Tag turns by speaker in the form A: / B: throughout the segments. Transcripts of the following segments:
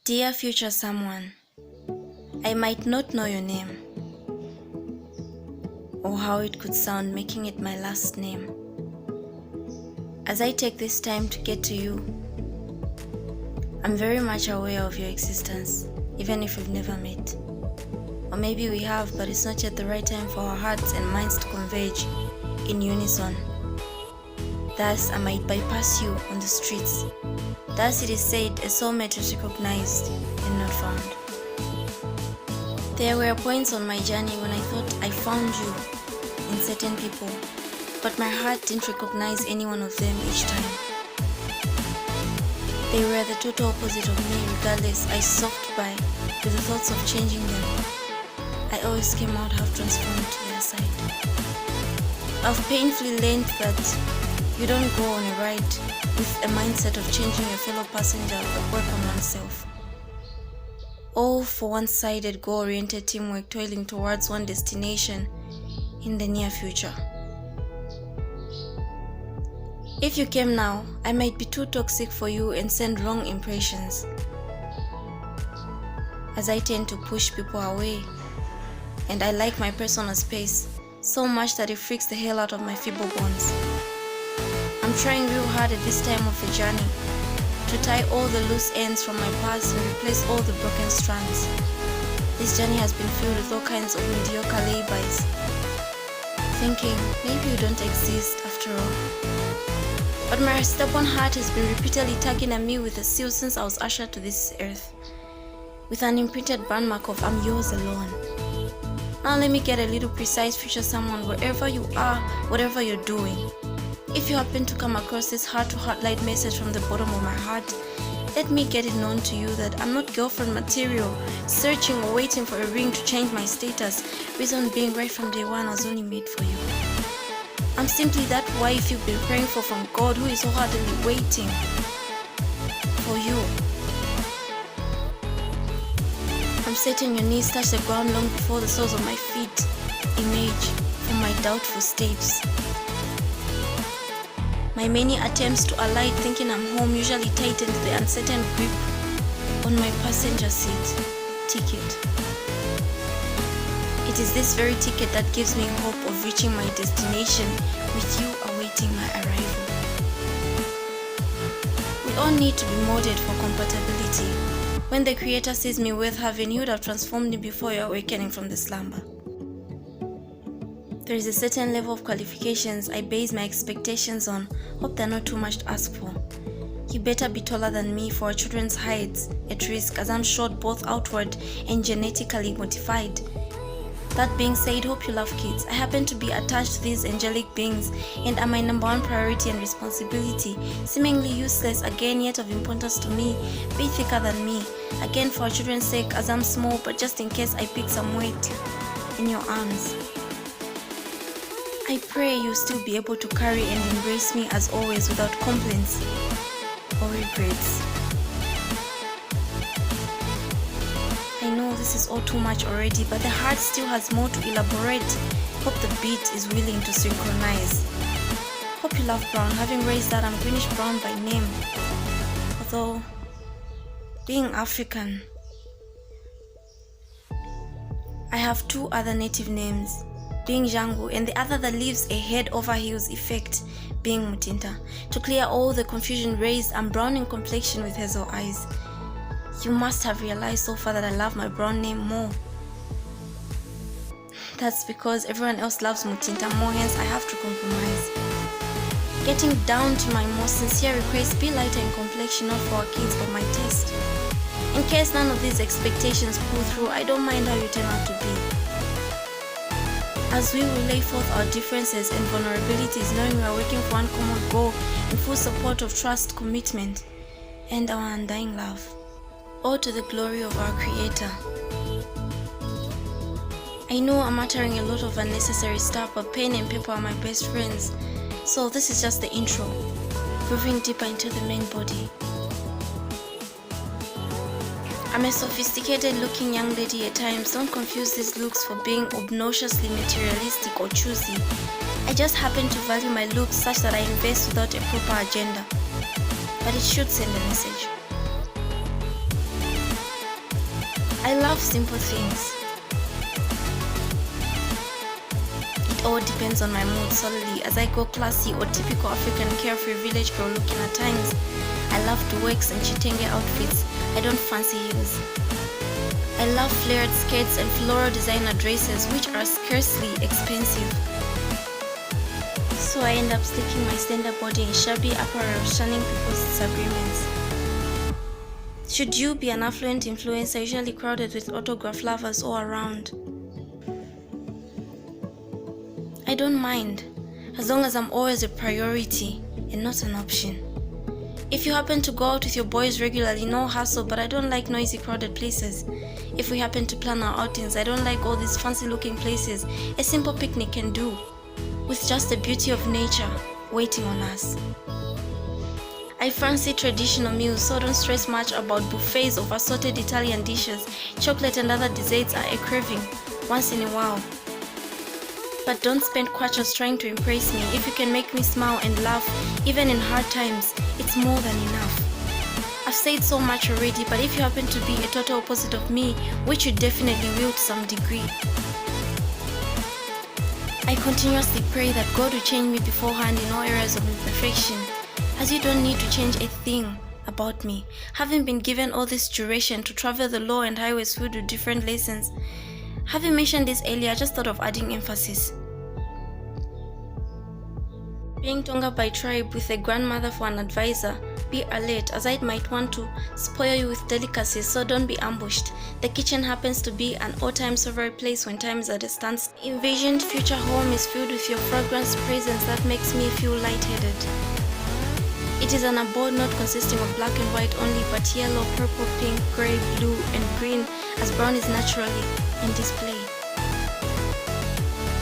A: Dear future someone, I might not know your name or how it could sound making it my last name. As I take this time to get to you, I'm very much aware of your existence, even if we've never met. Or maybe we have, but it's not yet the right time for our hearts and minds to converge in unison. Thus, I might bypass you on the streets. Thus, it is said, a soulmate is recognized and not found. There were points on my journey when I thought I found you in certain people, but my heart didn't recognize any one of them each time. They were the total opposite of me. Regardless, I soaked by with the thoughts of changing them. I always came out half transformed to their side. I've painfully learned that you don't go on a ride with a mindset of changing your fellow passenger but work on oneself. All for one-sided, goal-oriented teamwork toiling towards one destination in the near future. If you came now, I might be too toxic for you and send wrong impressions, as I tend to push people away, and I like my personal space so much that it freaks the hell out of my feeble bones. I'm trying real hard at this time of the journey to tie all the loose ends from my past and replace all the broken strands. This journey has been filled with all kinds of mediocre laybys, thinking maybe you don't exist after all. But my stubborn heart has been repeatedly tugging at me with a seal since I was ushered to this earth, with an imprinted brandmark of I'm yours alone. Now let me get a little precise, future someone, wherever you are, whatever you're doing. If you happen to come across this heart-to-heart light message from the bottom of my heart, let me get it known to you that I'm not girlfriend material, searching or waiting for a ring to change my status. Reason being, right from day one, I was only made for you. I'm simply that wife you've been praying for from God, who is wholeheartedly waiting for you. I'm setting your knees touch the ground long before the soles of my feet emerge from my doubtful states. My many attempts to alight thinking I'm home usually tightened the uncertain grip on my passenger seat ticket. It is this very ticket that gives me hope of reaching my destination with you awaiting my arrival. We all need to be molded for compatibility. When the Creator sees me worth having, He would have transformed me before your awakening from the slumber. There is a certain level of qualifications I base my expectations on. Hope they're not too much to ask for. You better be taller than me for our children's heights at risk, as I'm short both outward and genetically modified. That being said, hope you love kids. I happen to be attached to these angelic beings and are my number one priority and responsibility, seemingly useless again yet of importance to me. Be thicker than me, again for our children's sake, as I'm small, but just in case I pick some weight in your arms. I pray you'll still be able to carry and embrace me as always without complaints or regrets. I know this is all too much already, but the heart still has more to elaborate. Hope the beat is willing to synchronize. Hope you love brown, having raised that I'm greenish brown by name. Although, being African, I have two other native names, being changuh and the other that leaves a head over heels effect, being Mutinta. To clear all the confusion raised, I'm brown in complexion with hazel eyes. You must have realized so far that I love my brown name more. That's because everyone else loves Mutinta more, hence I have to compromise. Getting down to my most sincere request, be lighter in complexion, not for our kids but my taste. In case none of these expectations pull through, I don't mind how you turn out to be. As we will lay forth our differences and vulnerabilities, knowing we are working for one common goal in full support of trust, commitment, and our undying love. All to the glory of our Creator. I know I'm uttering a lot of unnecessary stuff, but pen and paper are my best friends. So this is just the intro, moving deeper into the main body. I'm a sophisticated looking young lady at times. Don't confuse these looks for being obnoxiously materialistic or choosy. I just happen to value my looks such that I invest without a proper agenda. But it should send a message. I love simple things. It all depends on my mood solely. As I go classy or typical African carefree village girl looking at times, I love duets and chitenge outfits. I don't fancy heels. I love flared skirts and floral designer dresses, which are scarcely expensive. So I end up sticking my slender body in shabby apparel, shunning people's disagreements. Should you be an affluent influencer usually crowded with autograph lovers all around? I don't mind, as long as I'm always a priority and not an option. If you happen to go out with your boys regularly, no hassle, but I don't like noisy crowded places. If we happen to plan our outings, I don't like all these fancy looking places. A simple picnic can do, with just the beauty of nature waiting on us. I fancy traditional meals, so don't stress much about buffets of assorted Italian dishes. Chocolate and other desserts are a craving once in a while. But don't spend quarters trying to impress me. If you can make me smile and laugh, even in hard times, it's more than enough. I've said so much already, but if you happen to be a total opposite of me, which you definitely will to some degree, I continuously pray that God will change me beforehand in all areas of imperfection, as you don't need to change a thing about me. Having been given all this duration to travel the low and highways filled with different lessons, having mentioned this earlier, I just thought of adding emphasis. Being Tonga by tribe with a grandmother for an advisor, be alert, as I might want to spoil you with delicacies, so don't be ambushed. The kitchen happens to be an all-time favorite place when time is at a standstill. Envisioned future home is filled with your fragrance presence that makes me feel lightheaded. It is an abode not consisting of black and white only, but yellow, purple, pink, grey, blue, and green, as brown is naturally in display.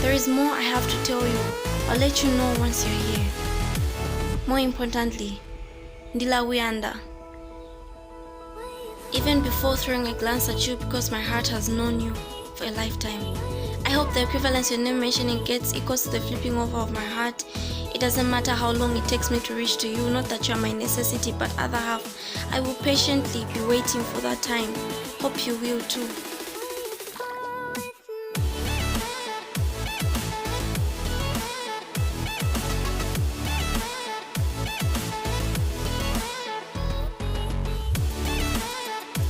A: There is more I have to tell you. I'll let you know once you're here. More importantly, Ndila Wianda. Even before throwing a glance at you, because my heart has known you for a lifetime. I hope the equivalence your name mentioning gets equals to the flipping over of my heart. It doesn't matter how long it takes me to reach to you, not that you're my necessity, but other half. I will patiently be waiting for that time. Hope you will too.